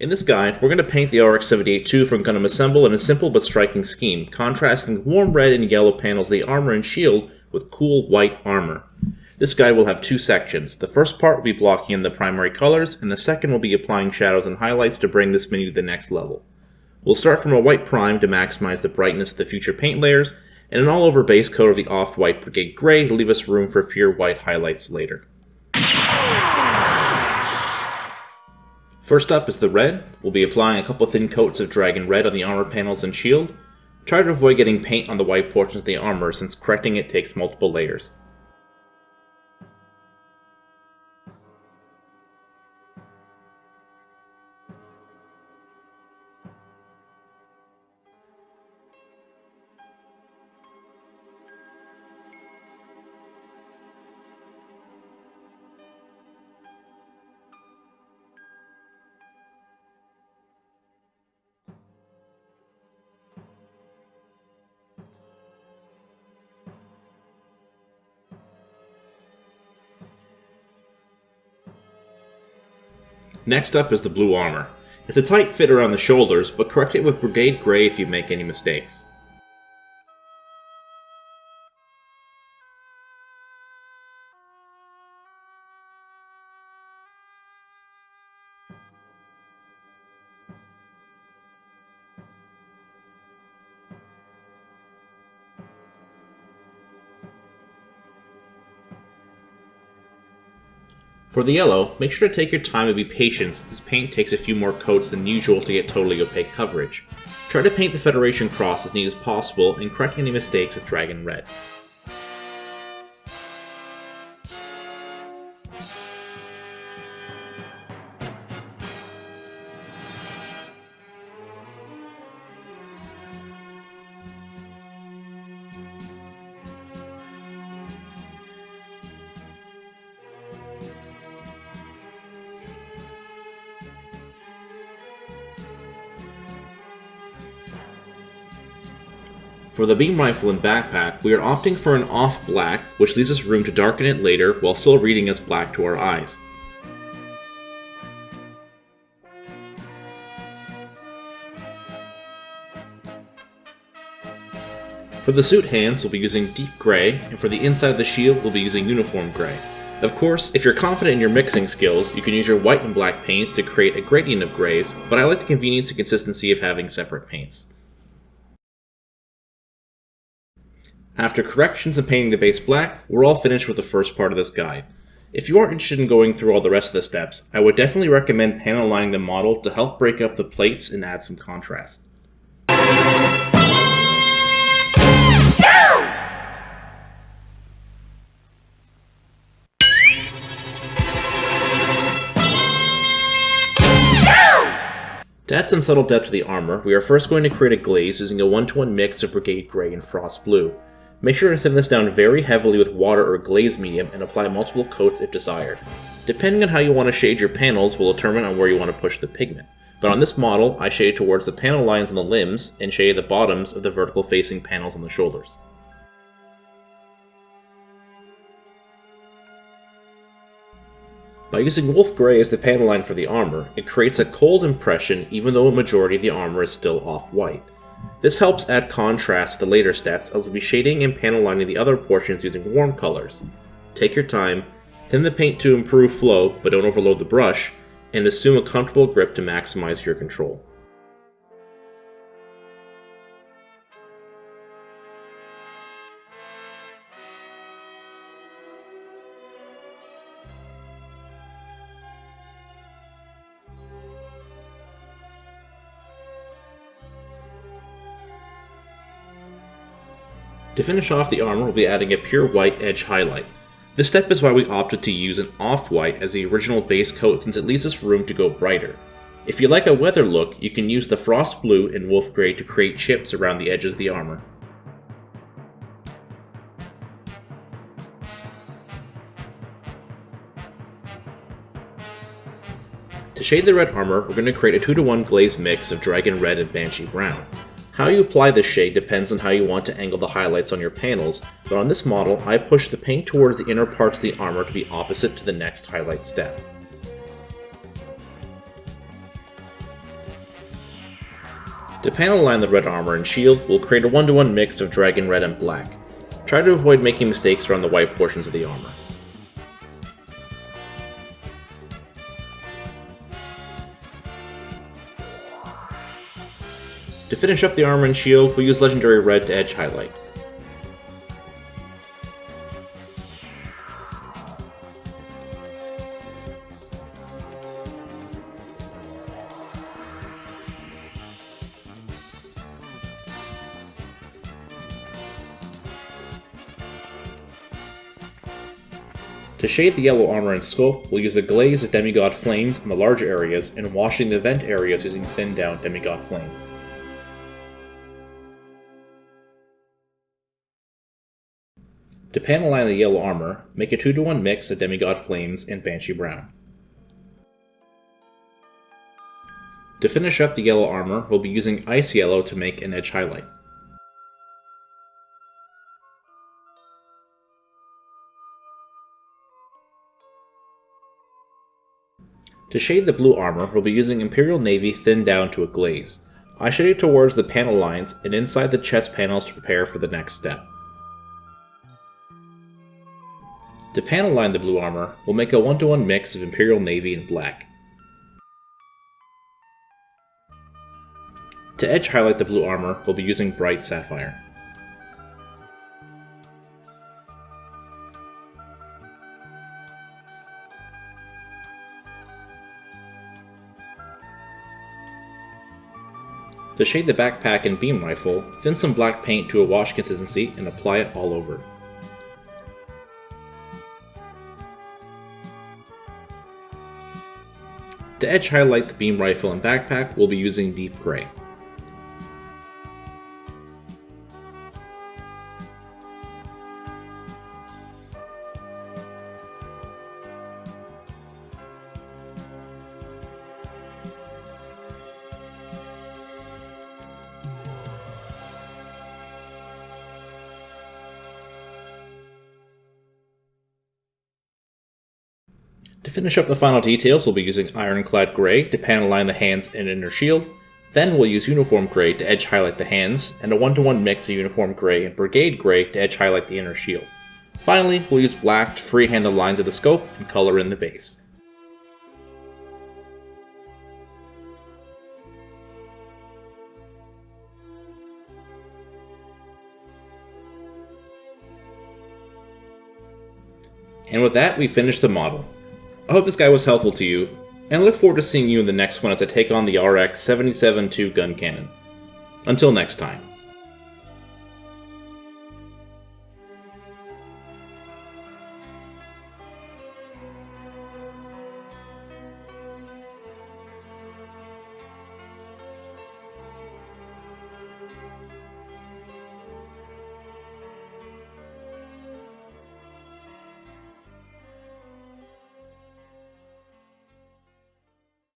In this guide, we're going to paint the RX-78-2 from Gundam Assemble in a simple but striking scheme, contrasting warm red and yellow panels of the armor and shield with cool white armor. This guide will have two sections. The first part will be blocking in the primary colors, and the second will be applying shadows and highlights to bring this mini to the next level. We'll start from a white prime to maximize the brightness of the future paint layers, and an all-over base coat of the off-white Brigade Gray to leave us room for pure white highlights later. First up is the red. We'll be applying a couple thin coats of Dragon Red on the armor panels and shield. Try to avoid getting paint on the white portions of the armor since correcting it takes multiple layers. Next up is the blue armor. It's a tight fit around the shoulders, but correct it with Brigade Gray if you make any mistakes. For the yellow, make sure to take your time and be patient since this paint takes a few more coats than usual to get totally opaque coverage. Try to paint the Federation cross as neat as possible and correct any mistakes with Dragon Red. For the beam rifle and backpack, we are opting for an off black, which leaves us room to darken it later while still reading as black to our eyes. For the suit hands, we'll be using deep gray, and for the inside of the shield, we'll be using uniform gray. Of course, if you're confident in your mixing skills, you can use your white and black paints to create a gradient of grays, but I like the convenience and consistency of having separate paints. After corrections and painting the base black, we're all finished with the first part of this guide. If you are interested in going through all the rest of the steps, I would definitely recommend panel lining the model to help break up the plates and add some contrast. To add some subtle depth to the armor, we are first going to create a glaze using a 1-to-1 mix of Brigade Gray and Frost Blue. Make sure to thin this down very heavily with water or glaze medium and apply multiple coats if desired. Depending on how you want to shade your panels will determine on where you want to push the pigment. But on this model, I shaded towards the panel lines on the limbs and shaded the bottoms of the vertical facing panels on the shoulders. By using Wolf Gray as the panel line for the armor, it creates a cold impression even though a majority of the armor is still off-white. This helps add contrast to the later steps as we'll be shading and panel lining the other portions using warm colors. Take your time, thin the paint to improve flow but don't overload the brush, and assume a comfortable grip to maximize your control. To finish off the armor, we'll be adding a pure white edge highlight. This step is why we opted to use an off-white as the original base coat since it leaves us room to go brighter. If you like a weather look, you can use the Frost Blue and Wolf Gray to create chips around the edges of the armor. To shade the red armor, we're going to create a 2-to-1 glaze mix of Dragon Red and Banshee Brown. How you apply this shade depends on how you want to angle the highlights on your panels, but on this model, I push the paint towards the inner parts of the armor to be opposite to the next highlight step. To panel line the red armor and shield, we'll create a 1-to-1 mix of dragon red and black. Try to avoid making mistakes around the white portions of the armor. To finish up the armor and shield, we'll use legendary red to edge highlight. To shade the yellow armor and scope, we'll use a glaze of demigod flames on the large areas and washing the vent areas using thinned down demigod flames. To panel line the yellow armor, make a 2-to-1 mix of demigod flames and banshee brown. To finish up the yellow armor, we'll be using ice yellow to make an edge highlight. To shade the blue armor, we'll be using Imperial Navy thinned down to a glaze. I shade it towards the panel lines and inside the chest panels to prepare for the next step. To panel line the blue armor, we'll make a 1-to-1 mix of Imperial Navy and black. To edge highlight the blue armor, we'll be using bright sapphire. To shade the backpack and beam rifle, thin some black paint to a wash consistency and apply it all over. To edge highlight the beam rifle and backpack, we'll be using deep gray. To finish up the final details, we'll be using Ironclad Gray to panel line the hands and inner shield. Then we'll use Uniform Gray to edge highlight the hands, and a 1-to-1 mix of Uniform Gray and Brigade Gray to edge highlight the inner shield. Finally, we'll use black to freehand the lines of the scope and color in the base. And with that, we finished the model. I hope this guy was helpful to you, and I look forward to seeing you in the next one as I take on the RX-78-2 gun cannon. Until next time.